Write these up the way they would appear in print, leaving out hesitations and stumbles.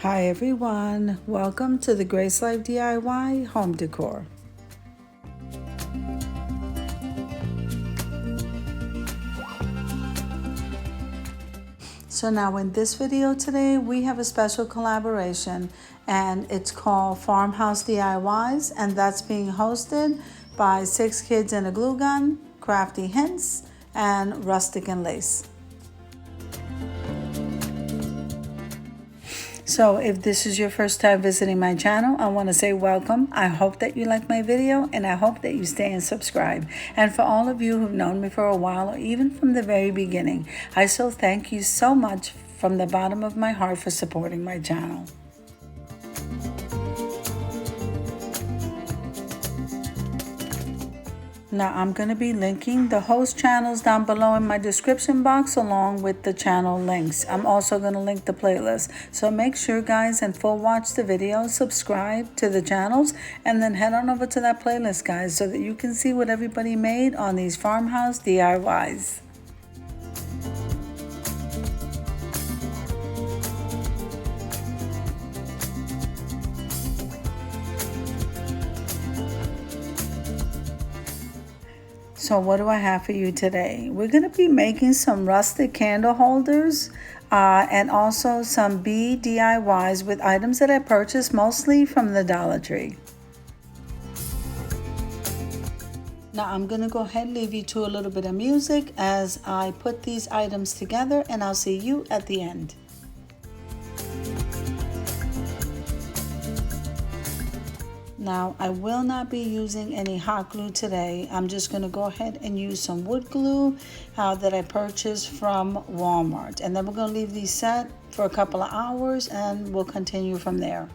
Hi everyone, welcome to the Grace Life DIY Home Decor. So now in this video today, we have a special collaboration and it's called Farmhouse DIYs, and that's being hosted by 6 Kids and a Glue Gun, Crafty Hints, and Rustic and Lace. So if this is your first time visiting my channel, I want to say welcome. I hope that you like my video and I hope that you stay and subscribe. And for all of you who've known me for a while or even from the very beginning, I so thank you so much from the bottom of my heart for supporting my channel. Now I'm going to be linking the host channels down below in my description box along with the channel links. I'm also going to link the playlist. So make sure guys and full watch the video, subscribe to the channels, and then head on over to that playlist guys so that you can see what everybody made on these farmhouse DIYs. So what do I have for you today? We're going to be making some rustic candle holders and also some bead DIYs with items that I purchased mostly from the Dollar Tree. Now I'm going to go ahead and leave you to a little bit of music as I put these items together, and I'll see you at the end. Now, I will not be using any hot glue today. I'm just going to go ahead and use some wood glue that I purchased from Walmart. And then we're going to leave these set for a couple of hours and we'll continue from there.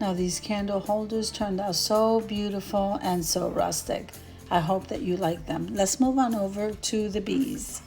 Now these candle holders turned out so beautiful and so rustic. I hope that you like them. Let's move on over to the bees.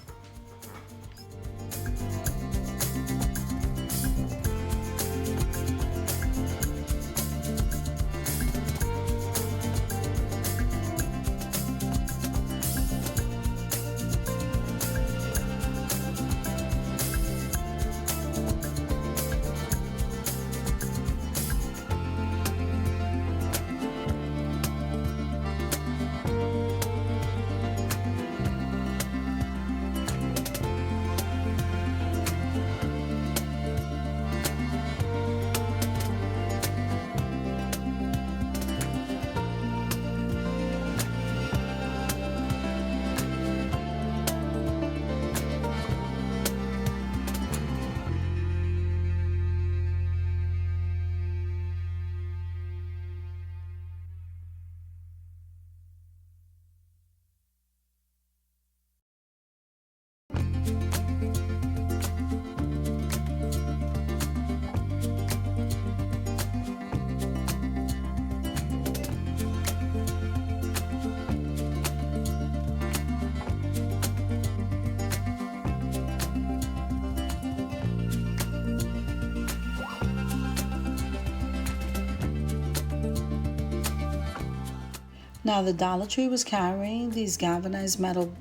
Now the Dollar Tree was carrying these galvanized metal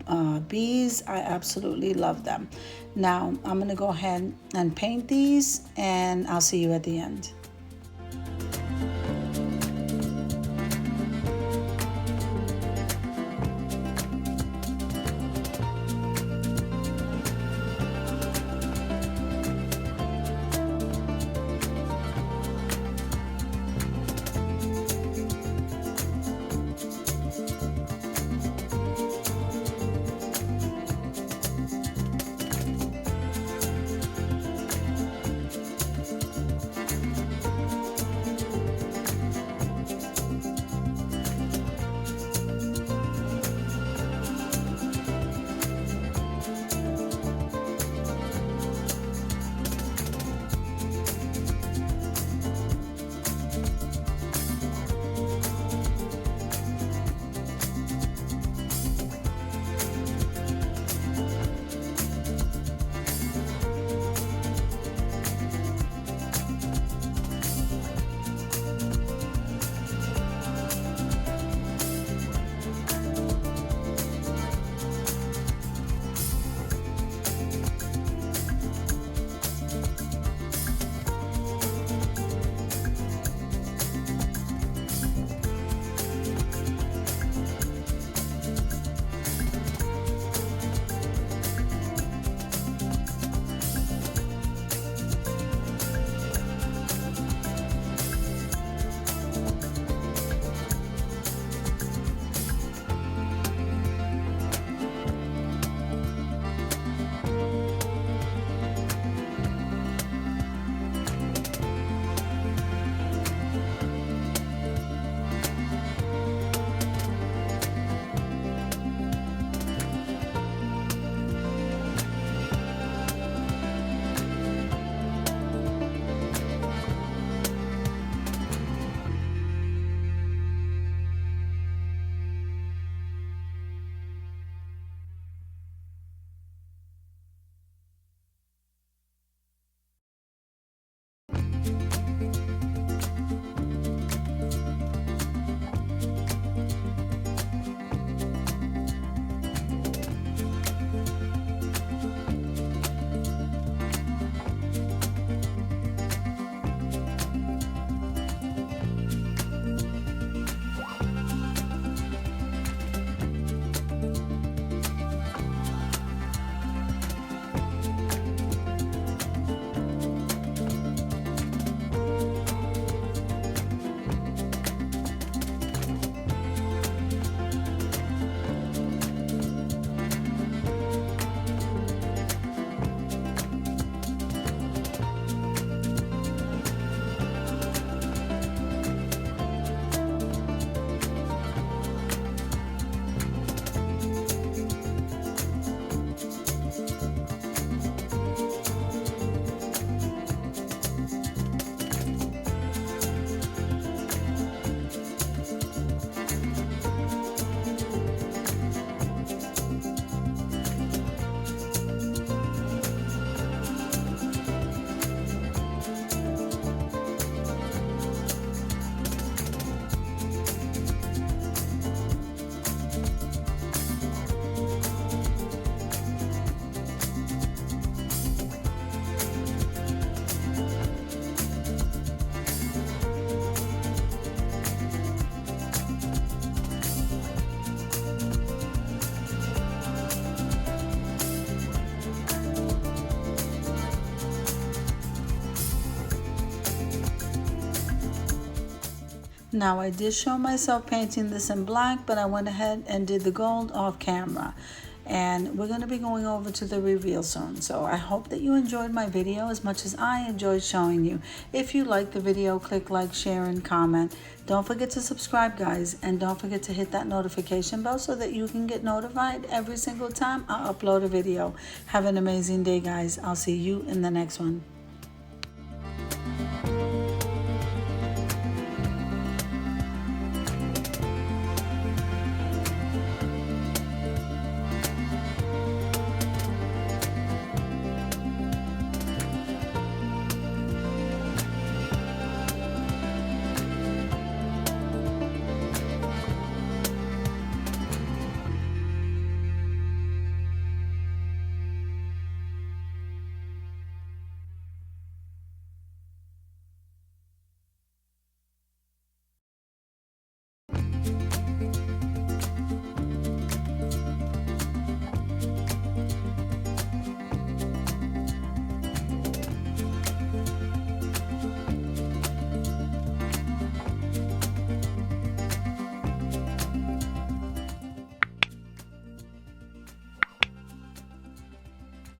bees. I absolutely love them. Now I'm gonna go ahead and paint these, and I'll see you at the end. Now I did show myself painting this in black, but I went ahead and did the gold off camera. And we're going to be going over to the reveal soon. So I hope that you enjoyed my video as much as I enjoyed showing you. If you liked the video, click like, share, and comment. Don't forget to subscribe, guys, and don't forget to hit that notification bell so that you can get notified every single time I upload a video. Have an amazing day, guys. I'll see you in the next one.